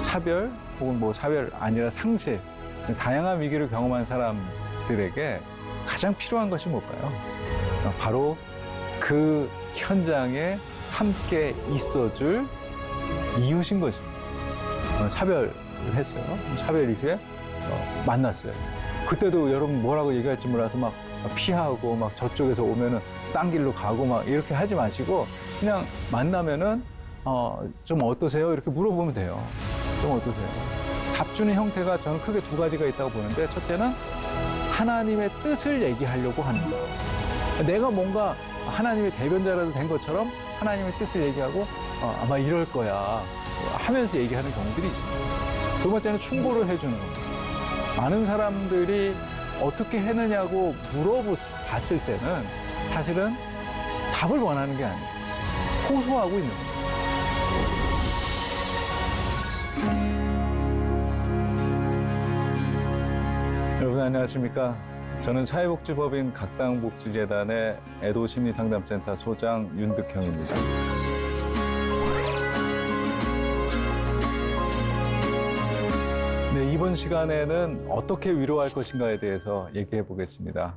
사별 혹은 뭐 사별 아니라 상실, 다양한 위기를 경험한 사람들에게 가장 필요한 것이 뭘까요? 바로 그 현장에 함께 있어줄 이웃인 것입니다. 사별을 했어요. 사별 이후에 만났어요. 그때도 여러분 뭐라고 얘기할지 몰라서 막 피하고 막 저쪽에서 오면은 딴 길로 가고 막 이렇게 하지 마시고 그냥 만나면은 좀 어떠세요? 이렇게 물어보면 돼요. 좀 어떠세요? 답 주는 형태가 저는 크게 두 가지가 있다고 보는데, 첫째는 하나님의 뜻을 얘기하려고 하는 거. 내가 뭔가 하나님의 대변자라도 된 것처럼 하나님의 뜻을 얘기하고 아마 이럴 거야 하면서 얘기하는 경우들이 있습니다. 두 번째는 충고를 해주는 겁니다. 많은 사람들이 어떻게 했느냐고 물어봤을 때는 사실은 답을 원하는 게 아니에요. 호소하고 있는 거예요. 여러분 안녕하십니까? 저는 사회복지법인 각당복지재단의 애도심리상담센터 소장 윤득형입니다. 네, 이번 시간에는 어떻게 위로할 것인가에 대해서 얘기해 보겠습니다.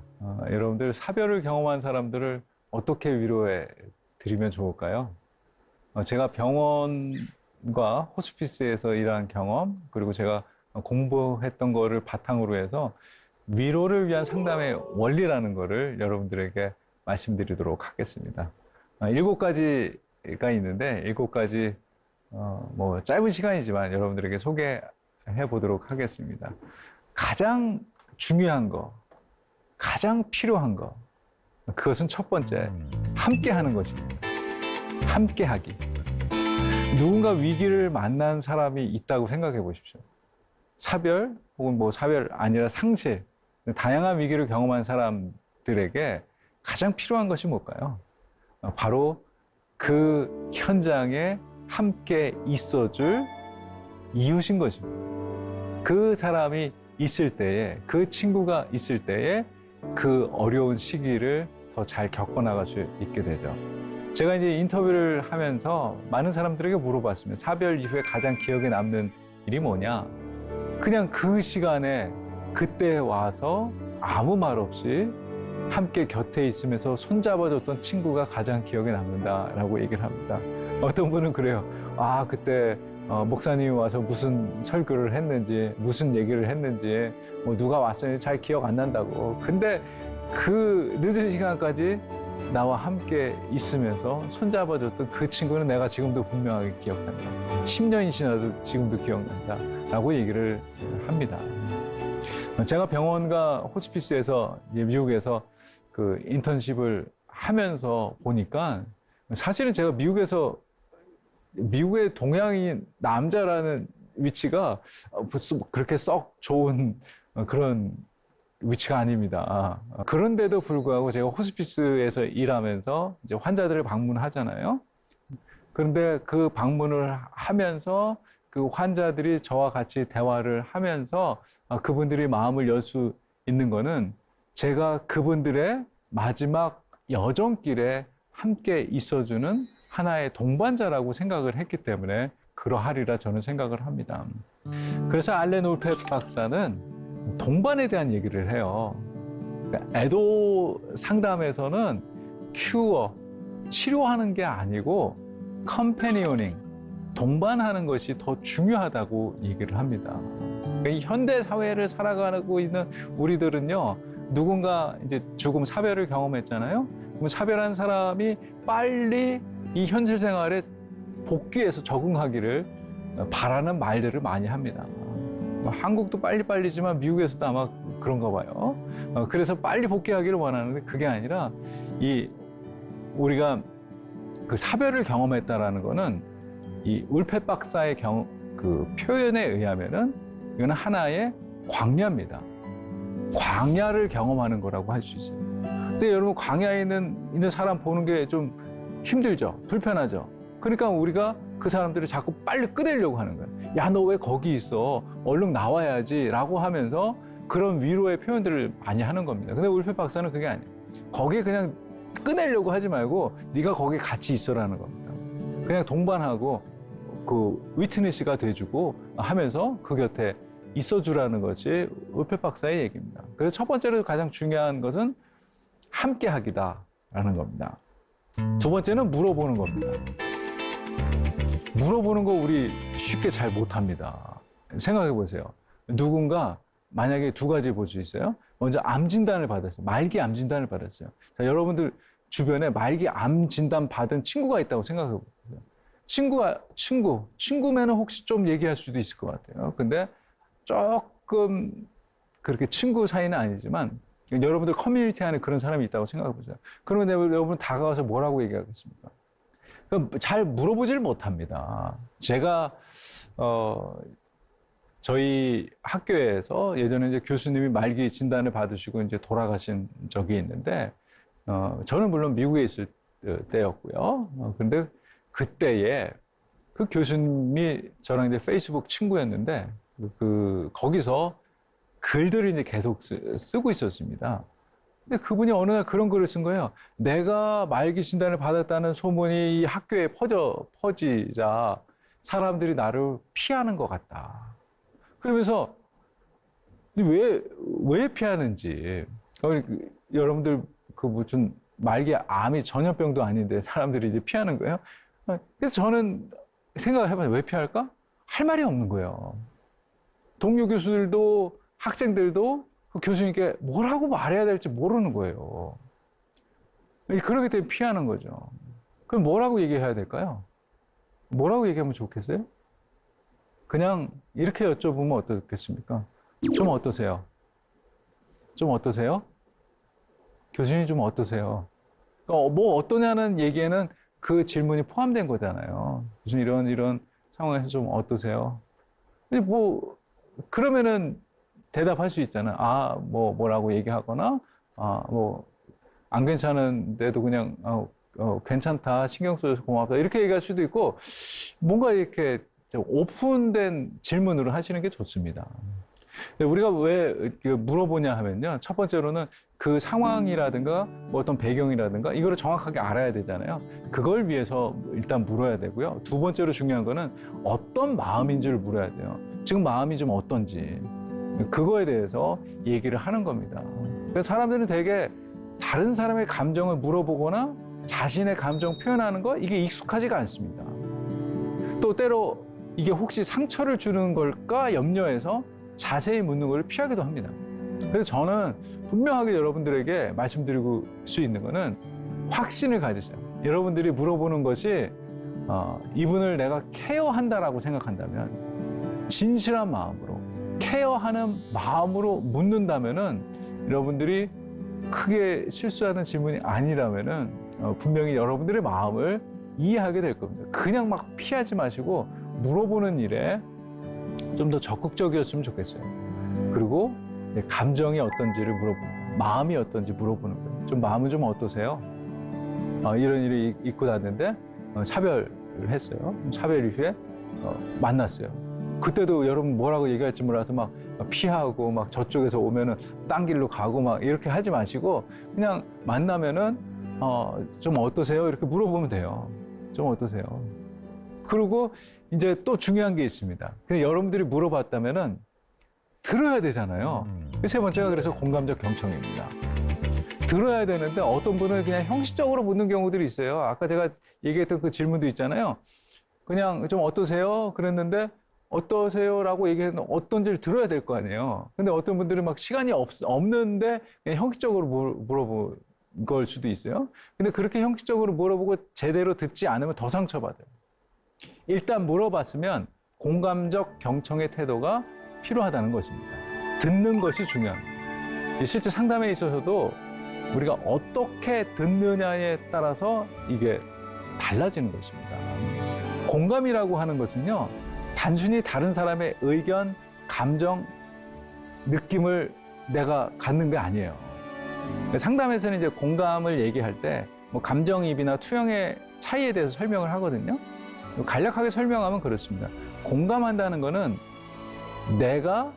여러분들 사별을 경험한 사람들을 어떻게 위로해 드리면 좋을까요? 제가 병원과 호스피스에서 일한 경험, 그리고 제가 공부했던 거를 바탕으로 해서 위로를 위한 상담의 원리라는 거를 여러분들에게 말씀드리도록 하겠습니다. 7가지가 있는데 7가지 뭐 짧은 시간이지만 여러분들에게 소개해 보도록 하겠습니다. 가장 중요한 거, 가장 필요한 거, 그것은 첫 번째, 함께 하는 것입니다. 함께 하기. 누군가 위기를 만난 사람이 있다고 생각해 보십시오. 사별 혹은 뭐 사별 아니라 상실, 다양한 위기를 경험한 사람들에게 가장 필요한 것이 뭘까요? 바로 그 현장에 함께 있어줄 이웃인 것입니다. 그 사람이 있을 때에, 그 친구가 있을 때에 그 어려운 시기를 더 잘 겪어나갈 수 있게 되죠. 제가 이제 인터뷰를 하면서 많은 사람들에게 물어봤습니다. 사별 이후에 가장 기억에 남는 일이 뭐냐? 그냥 그 시간에 그때 와서 아무 말 없이 함께 곁에 있으면서 손잡아줬던 친구가 가장 기억에 남는다라고 얘기를 합니다. 어떤 분은 그래요. 아, 그때 목사님이 와서 무슨 설교를 했는지, 무슨 얘기를 했는지, 뭐 누가 왔으니 잘 기억 안 난다고. 근데 그 늦은 시간까지 나와 함께 있으면서 손잡아줬던 그 친구는 내가 지금도 분명하게 기억한다. 10년이 지나도 지금도 기억난다. 라고 얘기를 합니다. 제가 병원과 호스피스에서 미국에서 그 인턴십을 하면서 보니까 사실은 제가 미국의 동양인 남자라는 위치가 그렇게 썩 좋은 그런 위치가 아닙니다. 그런데도 불구하고 제가 호스피스에서 일하면서 이제 환자들을 방문하잖아요. 그런데 그 방문을 하면서 그 환자들이 저와 같이 대화를 하면서 그분들이 마음을 열 수 있는 거는 제가 그분들의 마지막 여정길에 함께 있어주는 하나의 동반자라고 생각을 했기 때문에 그러하리라 저는 생각을 합니다. 그래서 알렌 올펫 박사는 동반에 대한 얘기를 해요. 그러니까 애도 상담에서는 큐어, 치료하는 게 아니고 컴패니오닝, 동반하는 것이 더 중요하다고 얘기를 합니다. 그러니까 이 현대 사회를 살아가고 있는 우리들은요, 누군가 이제 죽음, 사별을 경험했잖아요. 그럼 사별한 사람이 빨리 이 현실 생활에 복귀해서 적응하기를 바라는 말들을 많이 합니다. 한국도 빨리빨리지만 미국에서도 아마 그런가 봐요. 그래서 빨리 복귀하기를 원하는데 그게 아니라 우리가 그 사별을 경험했다라는 거는 이 울펫 박사의 그 표현에 의하면은 이거는 하나의 광야입니다. 광야를 경험하는 거라고 할 수 있어요. 근데 여러분 광야에 있는 사람 보는 게 좀 힘들죠, 불편하죠. 그러니까 우리가 그 사람들을 자꾸 빨리 꺼내려고 하는 거예요. 야, 너 왜 거기 있어? 얼른 나와야지라고 하면서 그런 위로의 표현들을 많이 하는 겁니다. 근데 울펫 박사는 그게 아니에요. 거기에 그냥 꺼내려고 하지 말고 네가 거기 같이 있어라는 겁니다. 그냥 동반하고 그 위트니스가 돼주고 하면서 그 곁에 있어주라는 것이 울펠 박사의 얘기입니다. 그래서 첫 번째로 가장 중요한 것은 함께하기다라는 겁니다. 두 번째는 물어보는 겁니다. 물어보는 거 우리 쉽게 잘 못합니다. 생각해 보세요. 누군가 만약에 두 가지 볼 수 있어요. 먼저 암 진단을 받았어요. 말기 암 진단을 받았어요. 자, 여러분들 주변에 말기 암 진단 받은 친구가 있다고 생각해 보세요. 친구면은 혹시 좀 얘기할 수도 있을 것 같아요. 근데 조금 그렇게 친구 사이는 아니지만 여러분들 커뮤니티 안에 그런 사람이 있다고 생각해 보세요. 그러면 여러분 다가와서 뭐라고 얘기하겠습니까? 잘 물어보질 못합니다. 제가 저희 학교에서 예전에 이제 교수님이 말기 진단을 받으시고 이제 돌아가신 적이 있는데 저는 물론 미국에 있을 때였고요. 근데 그때에 그 교수님이 저랑 이제 페이스북 친구였는데 거기서 글들을 이제 계속 쓰고 있었습니다. 근데 그분이 어느 날 그런 글을 쓴 거예요. 내가 말기 진단을 받았다는 소문이 이 학교에 퍼지자 사람들이 나를 피하는 것 같다. 그러면서 왜 피하는지. 여러분들 그 무슨 말기 암이 전염병도 아닌데 사람들이 이제 피하는 거예요. 그래서 저는 생각을 해봐요. 왜 피할까? 할 말이 없는 거예요. 동료 교수들도 학생들도 그 교수님께 뭐라고 말해야 될지 모르는 거예요. 그러기 때문에 피하는 거죠. 그럼 뭐라고 얘기해야 될까요? 뭐라고 얘기하면 좋겠어요? 그냥 이렇게 여쭤보면 어떻겠습니까? 좀 어떠세요? 좀 어떠세요? 교수님 좀 어떠세요? 뭐 어떠냐는 얘기에는 그 질문이 포함된 거잖아요. 무슨 이런 상황에서 좀 어떠세요? 근데 그러면은 대답할 수 있잖아. 뭐라고 얘기하거나, 안 괜찮은데도 그냥, 괜찮다, 신경 써줘서 고맙다, 이렇게 얘기할 수도 있고, 뭔가 이렇게 오픈된 질문으로 하시는 게 좋습니다. 우리가 왜 물어보냐 하면요. 첫 번째로는 그 상황이라든가 뭐 어떤 배경이라든가 이거를 정확하게 알아야 되잖아요. 그걸 위해서 일단 물어야 되고요. 두 번째로 중요한 거는 어떤 마음인지를 물어야 돼요. 지금 마음이 좀 어떤지. 그거에 대해서 얘기를 하는 겁니다. 그래서 사람들은 되게 다른 사람의 감정을 물어보거나 자신의 감정 표현하는 거 이게 익숙하지가 않습니다. 또 때로 이게 혹시 상처를 주는 걸까 염려해서 자세히 묻는 걸 피하기도 합니다. 그래서 저는 분명하게 여러분들에게 말씀드리고 수 있는 거는 확신을 가지세요. 여러분들이 물어보는 것이 이분을 내가 케어한다라고 생각한다면 진실한 마음으로 케어하는 마음으로 묻는다면은 여러분들이 크게 실수하는 질문이 아니라면은 분명히 여러분들의 마음을 이해하게 될 겁니다. 그냥 막 피하지 마시고 물어보는 일에 좀 더 적극적이었으면 좋겠어요. 그리고 감정이 어떤지를 물어보는 거예요. 마음이 어떤지 물어보는 거예요. 좀 마음은 좀 어떠세요? 이런 일이 있고 났는데 차별을 했어요. 차별 이후에 만났어요. 그때도 여러분 뭐라고 얘기할지 몰라서 막 피하고 막 저쪽에서 오면은 딴 길로 가고 막 이렇게 하지 마시고 그냥 만나면은 좀 어떠세요? 이렇게 물어보면 돼요. 좀 어떠세요? 그리고 이제 또 중요한 게 있습니다. 근데 여러분들이 물어봤다면은 들어야 되잖아요. 세 번째가 그래서 공감적 경청입니다. 들어야 되는데 어떤 분은 그냥 형식적으로 묻는 경우들이 있어요. 아까 제가 얘기했던 그 질문도 있잖아요. 그냥 좀 어떠세요? 그랬는데 어떠세요라고 얘기했는데 어떤지를 들어야 될 거 아니에요. 근데 어떤 분들은 막 시간이 없는데 그냥 형식적으로 물어볼 걸 수도 있어요. 근데 그렇게 형식적으로 물어보고 제대로 듣지 않으면 더 상처받아요. 일단 물어봤으면 공감적 경청의 태도가 필요하다는 것입니다. 듣는 것이 중요합니다. 실제 상담에 있어서도 우리가 어떻게 듣느냐에 따라서 이게 달라지는 것입니다. 공감이라고 하는 것은요, 단순히 다른 사람의 의견, 감정, 느낌을 내가 갖는 게 아니에요. 상담에서는 이제 공감을 얘기할 때 뭐 감정이입이나 투영의 차이에 대해서 설명을 하거든요. 간략하게 설명하면 그렇습니다. 공감한다는 거는 내가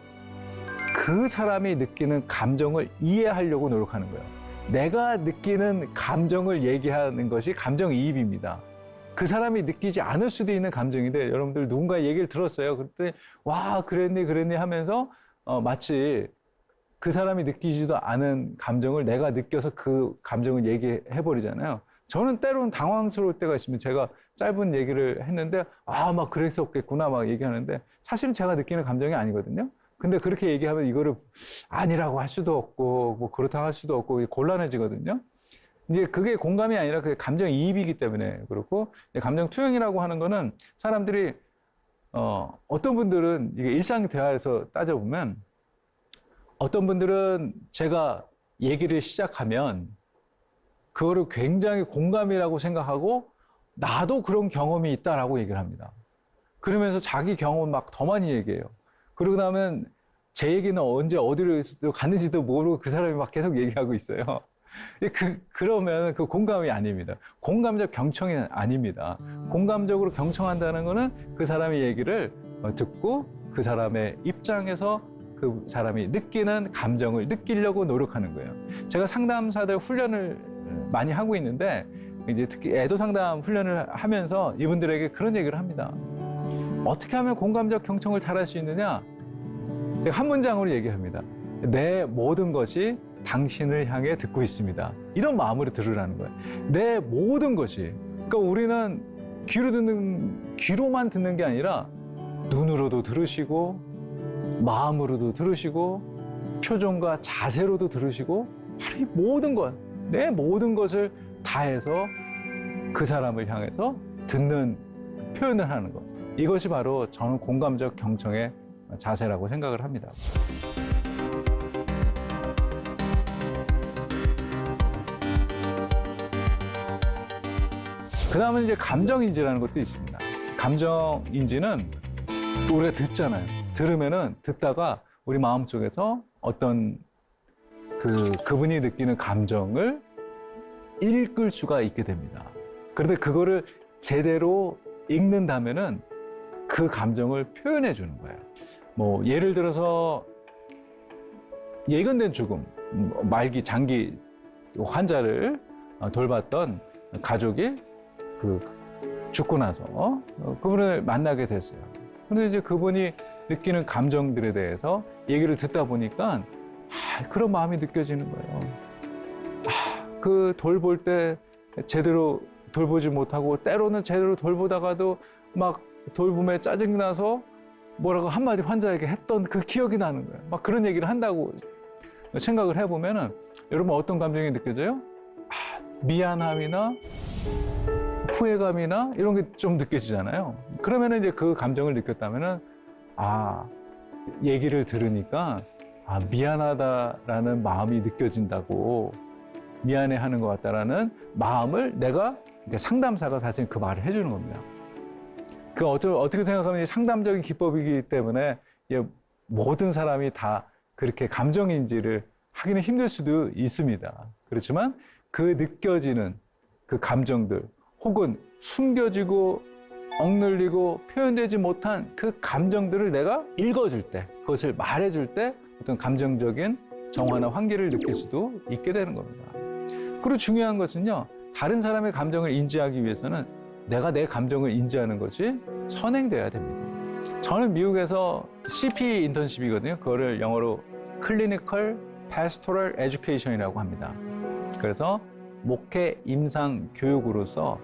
그 사람이 느끼는 감정을 이해하려고 노력하는 거예요. 내가 느끼는 감정을 얘기하는 것이 감정이입입니다. 그 사람이 느끼지 않을 수도 있는 감정인데 여러분들 누군가 얘기를 들었어요. 그랬더니 와 그랬니 하면서 마치 그 사람이 느끼지도 않은 감정을 내가 느껴서 그 감정을 얘기해 버리잖아요. 저는 때로는 당황스러울 때가 있으면 제가 짧은 얘기를 했는데 막 그랬었겠구나 막 얘기하는데 사실은 제가 느끼는 감정이 아니거든요. 근데 그렇게 얘기하면 이거를 아니라고 할 수도 없고 뭐 그렇다고 할 수도 없고 곤란해지거든요. 이제 그게 공감이 아니라 그게 감정이입이기 때문에 그렇고 감정 투영이라고 하는 거는 사람들이 어떤 분들은 이게 일상 대화에서 따져보면 어떤 분들은 제가 얘기를 시작하면 그거를 굉장히 공감이라고 생각하고 나도 그런 경험이 있다라고 얘기를 합니다. 그러면서 자기 경험을 막 더 많이 얘기해요. 그러고 나면 제 얘기는 언제 어디로 갔는지도 모르고 그 사람이 막 계속 얘기하고 있어요. 그러면 그 공감이 아닙니다. 공감적 경청이 아닙니다. 공감적으로 경청한다는 거는 그 사람의 얘기를 듣고 그 사람의 입장에서 그 사람이 느끼는 감정을 느끼려고 노력하는 거예요. 제가 상담사들 훈련을 많이 하고 있는데 이제 특히 애도 상담 훈련을 하면서 이분들에게 그런 얘기를 합니다. 어떻게 하면 공감적 경청을 잘할 수 있느냐? 제가 한 문장으로 얘기합니다. 내 모든 것이 당신을 향해 듣고 있습니다. 이런 마음으로 들으라는 거예요. 내 모든 것이. 그러니까 우리는 귀로만 듣는 게 아니라 눈으로도 들으시고 마음으로도 들으시고 표정과 자세로도 들으시고 바로 이 모든 것, 내 모든 것을 다해서 그 사람을 향해서 듣는 표현을 하는 것. 이것이 바로 저는 공감적 경청의 자세라고 생각을 합니다. 그 다음은 이제 감정인지라는 것도 있습니다. 감정인지는 우리가 듣잖아요. 들으면은 듣다가 우리 마음속에서 어떤 그분이 느끼는 감정을 읽을 수가 있게 됩니다. 그런데 그거를 제대로 읽는다면은 그 감정을 표현해 주는 거예요. 뭐 예를 들어서 예견된 죽음, 말기 장기 환자를 돌봤던 가족이 죽고 나서 그분을 만나게 됐어요. 근데 이제 그분이 느끼는 감정들에 대해서 얘기를 듣다 보니까 그런 마음이 느껴지는 거예요. 그 돌볼 때 제대로 돌보지 못하고 때로는 제대로 돌보다가도 막 돌봄에 짜증나서 뭐라고 한마디 환자에게 했던 그 기억이 나는 거예요. 막 그런 얘기를 한다고 생각을 해보면은 여러분 어떤 감정이 느껴져요? 미안함이나 후회감이나 이런 게 좀 느껴지잖아요. 그러면은 이제 그 감정을 느꼈다면은 얘기를 들으니까 미안하다라는 마음이 느껴진다고 미안해하는 것 같다라는 마음을 내가 상담사가 사실 그 말을 해주는 겁니다. 그 어떻게 생각하면 상담적인 기법이기 때문에 모든 사람이 다 그렇게 감정인지를 하기는 힘들 수도 있습니다. 그렇지만 그 느껴지는 그 감정들 혹은 숨겨지고 억눌리고 표현되지 못한 그 감정들을 내가 읽어줄 때, 그것을 말해줄 때 어떤 감정적인 정화나 환기를 느낄 수도 있게 되는 겁니다. 그리고 중요한 것은요, 다른 사람의 감정을 인지하기 위해서는 내가 내 감정을 인지하는 것이 선행돼야 됩니다. 저는 미국에서 CP 인턴십이거든요. 그거를 영어로 Clinical Pastoral Education이라고 합니다. 그래서 목회 임상 교육으로서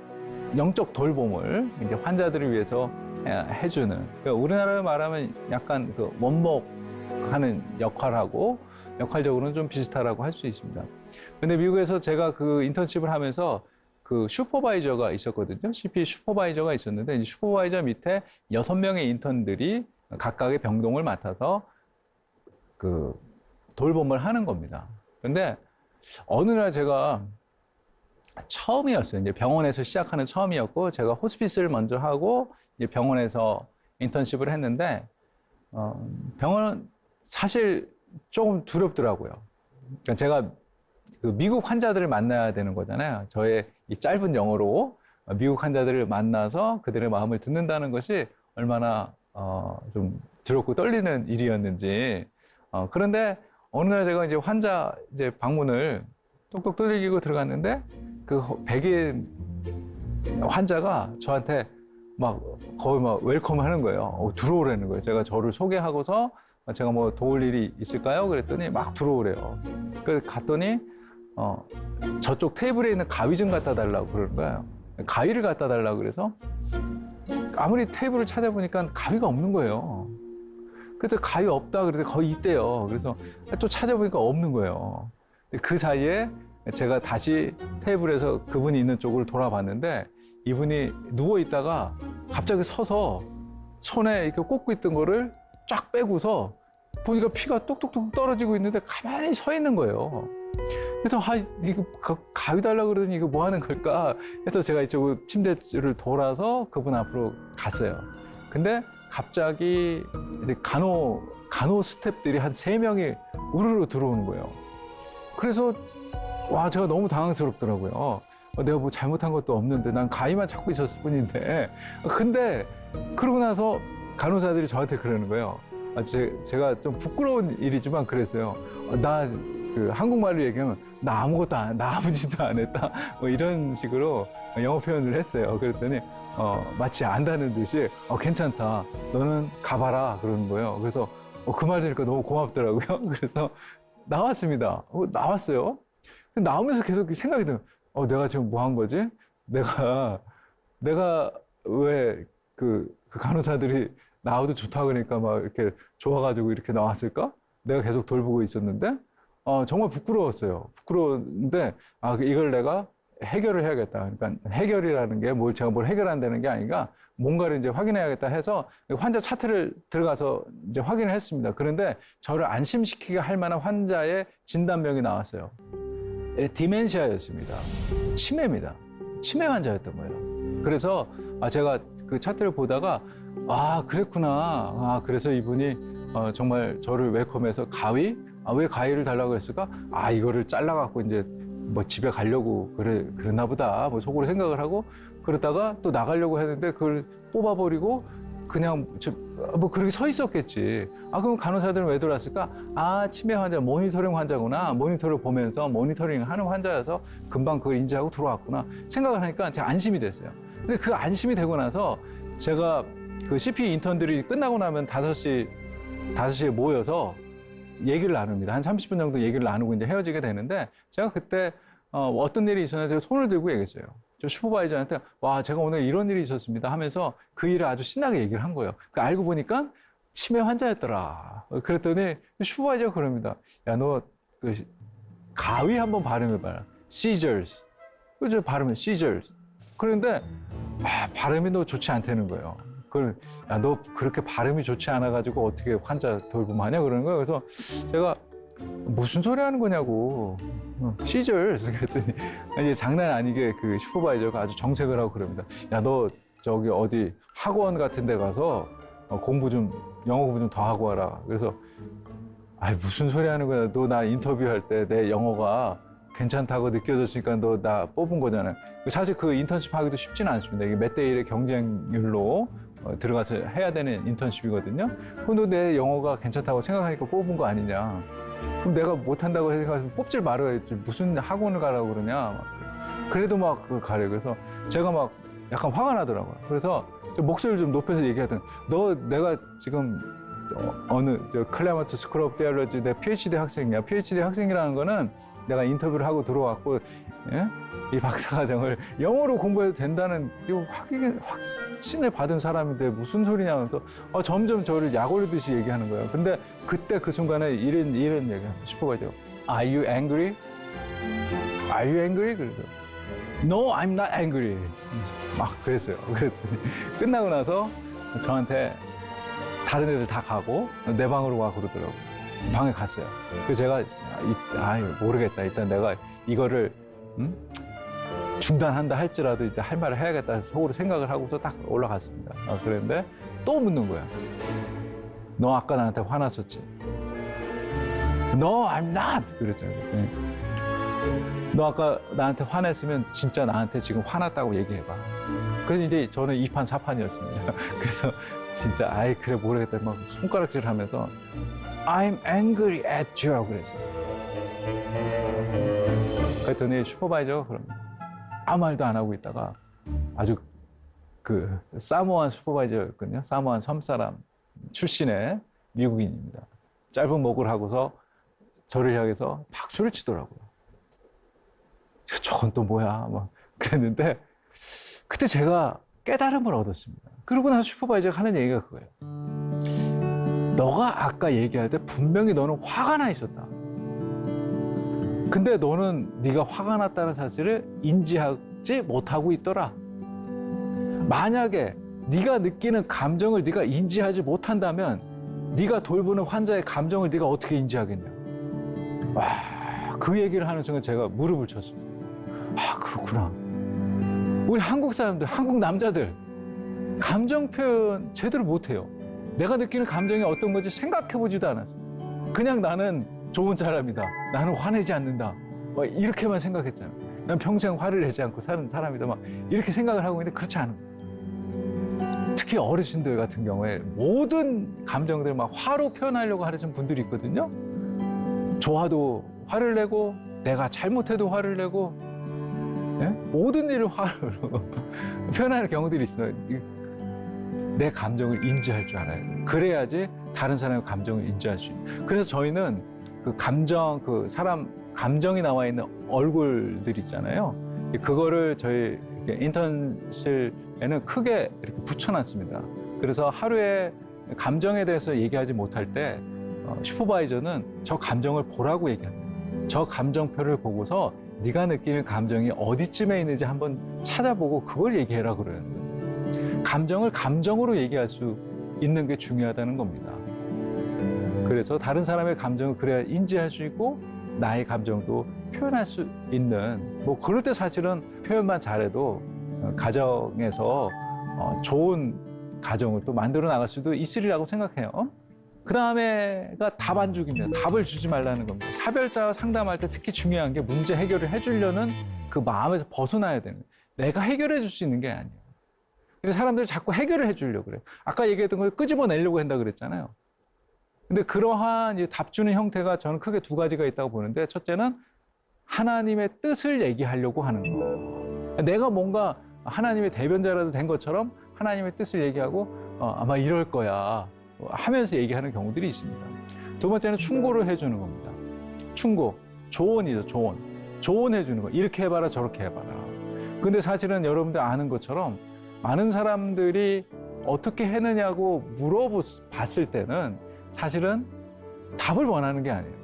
영적 돌봄을 이제 환자들을 위해서 해주는, 그러니까 우리나라로 말하면 약간 그 원목하는 역할적으로는 좀 비슷하다고 할 수 있습니다. 근데 미국에서 제가 그 인턴십을 하면서 그 슈퍼바이저가 있었거든요. CP 슈퍼바이저가 있었는데 이 슈퍼바이저 밑에 6명의 인턴들이 각각의 병동을 맡아서 그 돌봄을 하는 겁니다. 근데 어느 날 제가 처음이었어요. 이제 병원에서 시작하는 처음이었고, 제가 호스피스를 먼저 하고 이제 병원에서 인턴십을 했는데, 병원은 사실 조금 두렵더라고요. 그러니까 제가 그 미국 환자들을 만나야 되는 거잖아요. 저의 이 짧은 영어로 미국 환자들을 만나서 그들의 마음을 듣는다는 것이 얼마나 좀 두렵고 떨리는 일이었는지. 그런데 어느 날 제가 이제 환자 방문을 똑똑 두들기고 들어갔는데 그 백인 환자가 저한테 막 거의 막 웰컴 하는 거예요. 들어오라는 거예요. 제가 저를 소개하고서 제가 뭐 도울 일이 있을까요? 그랬더니 막 들어오래요. 그래서 갔더니 저쪽 테이블에 있는 가위 좀 갖다 달라고 그러는 거예요. 가위를 갖다 달라고 그래서 아무리 테이블을 찾아보니까 가위가 없는 거예요. 그래서 가위 없다 그랬더니 거의 있대요. 그래서 또 찾아보니까 없는 거예요. 그 사이에 제가 다시 테이블에서 그분이 있는 쪽으로 돌아봤는데 이분이 누워 있다가 갑자기 서서 손에 이렇게 꽂고 있던 거를 쫙 빼고서 보니까 피가 똑똑똑 떨어지고 있는데 가만히 서 있는 거예요. 그래서 이거 가위 달라고 그러더니 이거 뭐 하는 걸까 해서 제가 이쪽으로 침대를 돌아서 그분 앞으로 갔어요. 근데 갑자기 간호 스태프들이 한 3명이 우르르 들어오는 거예요. 그래서 와, 제가 너무 당황스럽더라고요. 내가 뭐 잘못한 것도 없는데 난 가위만 찾고 있었을 뿐인데. 근데 그러고 나서 간호사들이 저한테 그러는 거예요. 제가 좀 부끄러운 일이지만 그랬어요. 나 그 한국말로 얘기하면 나 아무것도 나 아무 짓도 안 했다. 뭐 이런 식으로 영어 표현을 했어요. 그랬더니 마치 안다는 듯이 괜찮다. 너는 가봐라 그러는 거예요. 그래서 그 말 들으니까 너무 고맙더라고요. 그래서 나왔습니다. 나왔어요. 나오면서 계속 생각이 들어요. 내가 지금 뭐 한 거지? 내가 왜 그 간호사들이 나와도 좋다 그러니까 막 이렇게 좋아가지고 이렇게 나왔을까? 내가 계속 돌보고 있었는데, 정말 부끄러웠어요. 부끄러운데, 이걸 내가 해결을 해야겠다. 그러니까 해결이라는 게 제가 뭘 해결한다는 게 아니라 뭔가를 이제 확인해야겠다 해서 환자 차트를 들어가서 이제 확인을 했습니다. 그런데 저를 안심시키게 할 만한 환자의 진단명이 나왔어요. 디멘시아였습니다. 치매입니다. 치매 환자였던 거예요. 그래서 제가 그 차트를 보다가 그랬구나. 그래서 이분이 정말 저를 웰컴해서 가위? 왜 가위를 달라고 했을까? 이거를 잘라갖고 이제 뭐 집에 가려고 그랬나 보다. 뭐 속으로 생각을 하고 그러다가 또 나가려고 했는데 그걸 뽑아버리고 그냥 뭐 그렇게 서 있었겠지. 그럼 간호사들은 왜 들어왔을까? 치매 환자, 모니터링 환자구나. 모니터를 보면서 모니터링 하는 환자여서 금방 그걸 인지하고 들어왔구나. 생각을 하니까 제가 안심이 됐어요. 근데 그 안심이 되고 나서 제가 그 CP 인턴들이 끝나고 나면 5시에 모여서 얘기를 나눕니다. 한 30분 정도 얘기를 나누고 이제 헤어지게 되는데 제가 그때 어떤 일이 있었는데 손을 들고 얘기했어요. 저 슈퍼바이저한테 제가 오늘 이런 일이 있었습니다 하면서 그 일을 아주 신나게 얘기를 한 거예요. 알고 보니까 치매 환자였더라. 그랬더니 슈퍼바이저가 그럽니다. 야, 너 그 가위 한번 발음해봐라. seizures. 그죠? 발음은 seizures. 그런데 발음이 너 좋지 않다는 거예요. 야, 너 그렇게 발음이 좋지 않아가지고 어떻게 환자 돌봄하냐 그러는 거예요. 그래서 제가 무슨 소리 하는 거냐고. seizures. 그랬더니 이제 장난 아니게 그 슈퍼바이저가 아주 정색을 하고 그럽니다. 야, 너 저기 어디 학원 같은 데 가서 영어 공부 좀 더 하고 와라. 그래서 무슨 소리 하는 거야. 너 나 인터뷰할 때 내 영어가 괜찮다고 느껴졌으니까 너 나 뽑은 거잖아요. 사실 그 인턴십 하기도 쉽지는 않습니다. 이게 몇 대 1의 경쟁률로 들어가서 해야 되는 인턴십이거든요. 그럼 너 내 영어가 괜찮다고 생각하니까 뽑은 거 아니냐. 그럼 내가 못한다고 생각해서 뽑질 말아야지. 무슨 학원을 가라고 그러냐. 그래도 막 가래. 그래서 제가 막 약간 화가 나더라고요. 그래서 목소리를 좀 높여서 얘기하더니 너 내가 지금 어느 클레먼트 스쿨 오브 디알러지 내 PhD 학생이야. PhD 학생이라는 거는 내가 인터뷰를 하고 들어왔고 이 박사과정을 영어로 공부해도 된다는 확신을 받은 사람인데 무슨 소리냐면서 점점 저를 약 올리듯이 얘기하는 거예요. 근데 그때 그 순간에 이런 얘기를 슈퍼바이저 Are you angry? Are you angry? 그래서 No, I'm not angry. 막 그랬어요. 그랬더니 끝나고 나서 저한테 다른 애들 다 가고 내 방으로 와 그러더라고요. 방에 갔어요. 그래서 제가 모르겠다. 일단 내가 이거를 중단한다 할지라도 이제 할 말을 해야겠다 속으로 생각을 하고서 딱 올라갔습니다. 그랬는데 또 묻는 거야. 너 아까 나한테 화났었지? No, I'm not. 그랬죠. 너 아까 나한테 화냈으면 진짜 나한테 지금 화났다고 얘기해봐. 그래서 이제 저는 2판 4판이었습니다. 그래서 진짜 그래 모르겠다 막 손가락질 하면서 I'm angry at you 그랬어요. 그랬더니 슈퍼바이저가 그럽니다. 아무 말도 안 하고 있다가 아주 그 사모안 슈퍼바이저였거든요. 사모안 섬사람 출신의 미국인입니다. 짧은 목을 하고서 저를 향해서 박수를 치더라고요. 저건 또 뭐야? 막 그랬는데 그때 제가 깨달음을 얻었습니다. 그러고 나서 슈퍼바이저가 하는 얘기가 그거예요. 너가 아까 얘기할 때 분명히 너는 화가 나 있었다. 근데 너는 네가 화가 났다는 사실을 인지하지 못하고 있더라. 만약에 네가 느끼는 감정을 네가 인지하지 못한다면 네가 돌보는 환자의 감정을 네가 어떻게 인지하겠냐. 와, 그 얘기를 하는 순간 제가 무릎을 쳤습니다. 아, 그렇구나. 우리 한국 사람들, 한국 남자들 감정 표현 제대로 못해요. 내가 느끼는 감정이 어떤 건지 생각해보지도 않았어요. 그냥 나는 좋은 사람이다. 나는 화내지 않는다. 막 이렇게만 생각했잖아요. 난 평생 화를 내지 않고 사는 사람이다. 막 이렇게 생각을 하고 있는데 그렇지 않은 거예요. 특히 어르신들 같은 경우에 모든 감정들 막 화로 표현하려고 하시는 분들이 있거든요. 좋아도 화를 내고 내가 잘못해도 화를 내고 네? 모든 일을 화로 표현하는 경우들이 있어요. 내 감정을 인지할 줄 알아야 돼요. 그래야지 다른 사람의 감정을 인지할 수 있어요. 그래서 저희는 그 감정, 그 사람 감정이 나와 있는 얼굴들 있잖아요. 그거를 저희 인턴실에는 크게 이렇게 붙여놨습니다. 그래서 하루에 감정에 대해서 얘기하지 못할 때 슈퍼바이저는 저 감정을 보라고 얘기합니다. 저 감정표를 보고서 네가 느끼는 감정이 어디쯤에 있는지 한번 찾아보고 그걸 얘기해라 그러는데 감정을 감정으로 얘기할 수 있는 게 중요하다는 겁니다. 그래서 다른 사람의 감정을 그래야 인지할 수 있고 나의 감정도 표현할 수 있는 뭐 그럴 때 사실은 표현만 잘해도 가정에서 좋은 가정을 또 만들어 나갈 수도 있으리라고 생각해요. 그 다음에가 답 안 주기입니다. 답을 주지 말라는 겁니다. 사별자와 상담할 때 특히 중요한 게 문제 해결을 해주려는 그 마음에서 벗어나야 되는 거예요. 내가 해결해 줄 수 있는 게 아니에요. 근데 사람들이 자꾸 해결을 해주려고 그래요. 아까 얘기했던 걸 끄집어내려고 한다 그랬잖아요. 근데 그러한 답 주는 형태가 저는 크게 두 가지가 있다고 보는데 첫째는 하나님의 뜻을 얘기하려고 하는 거. 내가 뭔가 하나님의 대변자라도 된 것처럼 하나님의 뜻을 얘기하고 아마 이럴 거야 하면서 얘기하는 경우들이 있습니다. 두 번째는 충고를 해주는 겁니다. 충고, 조언이죠, 조언. 조언해주는 거. 이렇게 해봐라, 저렇게 해봐라. 근데 사실은 여러분들 아는 것처럼 많은 사람들이 어떻게 했느냐고 물어봤을 때는 사실은 답을 원하는 게 아니에요.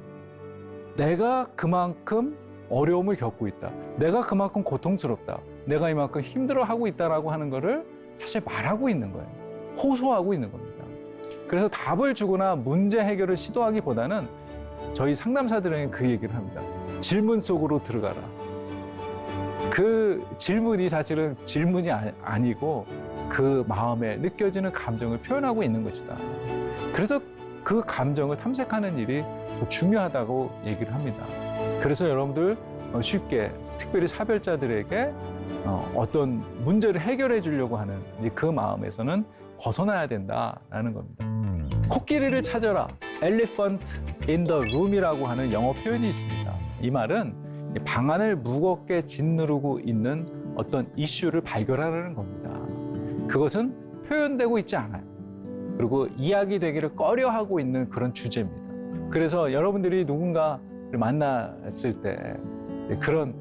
내가 그만큼 어려움을 겪고 있다. 내가 그만큼 고통스럽다. 내가 이만큼 힘들어하고 있다라고 하는 거를 사실 말하고 있는 거예요. 호소하고 있는 겁니다. 그래서 답을 주거나 문제 해결을 시도하기보다는 저희 상담사들은 그 얘기를 합니다. 질문 속으로 들어가라. 그 질문이 사실은 질문이 아니고 그 마음에 느껴지는 감정을 표현하고 있는 것이다. 그래서 그 감정을 탐색하는 일이 더 중요하다고 얘기를 합니다. 그래서 여러분들 쉽게 특별히 사별자들에게 어떤 문제를 해결해 주려고 하는 그 마음에서는 벗어나야 된다라는 겁니다. 코끼리를 찾아라. Elephant in the room이라고 하는 영어 표현이 있습니다. 이 말은 방안을 무겁게 짓누르고 있는 어떤 이슈를 발견하라는 겁니다. 그것은 표현되고 있지 않아요. 그리고 이야기되기를 꺼려하고 있는 그런 주제입니다. 그래서 여러분들이 누군가를 만났을 때 그런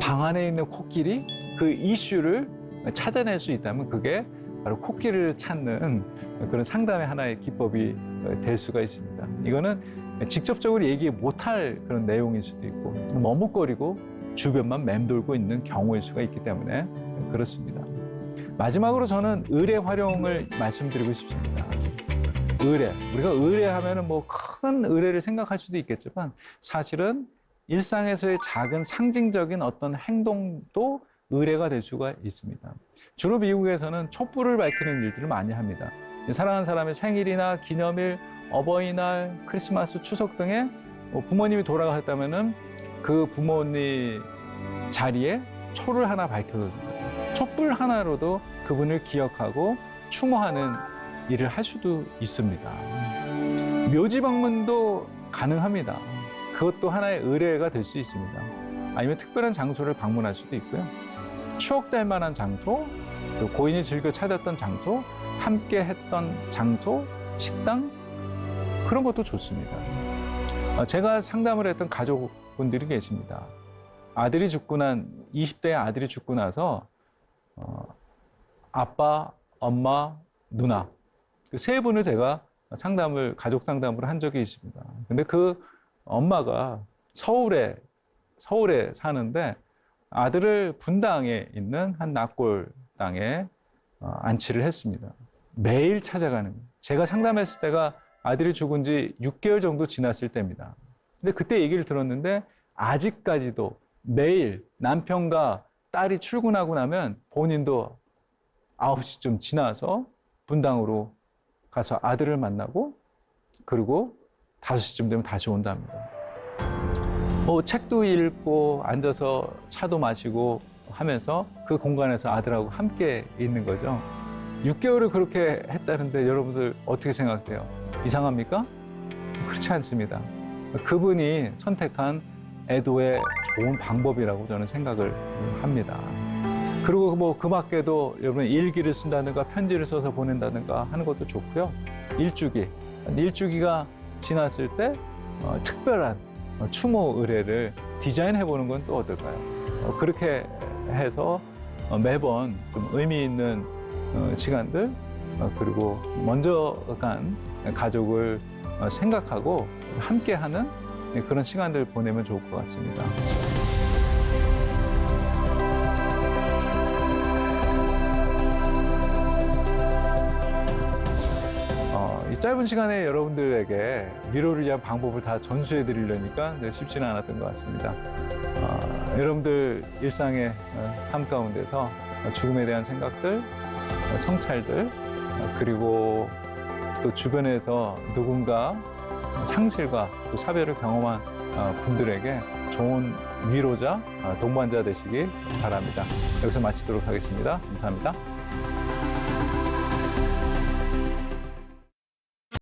방 안에 있는 코끼리, 그 이슈를 찾아낼 수 있다면 그게 바로 코끼리를 찾는 그런 상담의 하나의 기법이 될 수가 있습니다. 이거는 직접적으로 얘기 못할 그런 내용일 수도 있고 머뭇거리고 주변만 맴돌고 있는 경우일 수가 있기 때문에 그렇습니다. 마지막으로 저는 의뢰 활용을 말씀드리고 싶습니다. 의뢰. 우리가 의뢰하면은 뭐 큰 의뢰를 생각할 수도 있겠지만 사실은 일상에서의 작은 상징적인 어떤 행동도 의뢰가 될 수가 있습니다. 주로 미국에서는 촛불을 밝히는 일들을 많이 합니다. 사랑하는 사람의 생일이나 기념일, 어버이날, 크리스마스, 추석 등에 부모님이 돌아가셨다면은 그 부모님 자리에 초를 하나 밝혀줍니다. 촛불 하나로도 그분을 기억하고 추모하는 일을 할 수도 있습니다. 묘지 방문도 가능합니다. 그것도 하나의 의뢰가 될 수 있습니다. 아니면 특별한 장소를 방문할 수도 있고요. 추억될 만한 장소, 또 고인이 즐겨 찾았던 장소, 함께 했던 장소, 식당, 그런 것도 좋습니다. 제가 상담을 했던 가족분들이 계십니다. 아들이 죽고 20대 아들이 죽고 나서, 아빠, 엄마, 누나, 그 세 분을 제가 가족 상담을 한 적이 있습니다. 근데 그 엄마가 서울에 사는데 아들을 분당에 있는 한 낙골 땅에 안치를 했습니다. 매일 찾아가는 거예요. 제가 상담했을 때가 아들이 죽은 지 6개월 정도 지났을 때입니다. 근데 그때 얘기를 들었는데 아직까지도 매일 남편과 딸이 출근하고 나면 본인도 9시쯤 지나서 분당으로 가서 아들을 만나고 그리고 5시쯤 되면 다시 온답니다. 책도 읽고 앉아서 차도 마시고 하면서 그 공간에서 아들하고 함께 있는 거죠. 6개월을 그렇게 했다는데 여러분들 어떻게 생각돼요? 이상합니까? 그렇지 않습니다. 그분이 선택한 애도의 좋은 방법이라고 저는 생각을 합니다. 그리고 그 밖에도 여러분 일기를 쓴다든가 편지를 써서 보낸다든가 하는 것도 좋고요. 일주기가 지났을 때 특별한 추모 의례를 디자인해 보는 건 또 어떨까요? 그렇게 해서 매번 좀 의미 있는 시간들 그리고 먼저 간 가족을 생각하고 함께하는 그런 시간들 보내면 좋을 것 같습니다. 이 짧은 시간에 여러분들에게 위로를 위한 방법을 다 전수해 드리려니까 쉽지는 않았던 것 같습니다. 여러분들 일상의 삶 가운데서 죽음에 대한 생각들, 성찰들, 그리고 또 주변에서 누군가 상실과 또 사별을 경험한 분들에게 좋은 위로자, 동반자 되시기 바랍니다. 여기서 마치도록 하겠습니다. 감사합니다.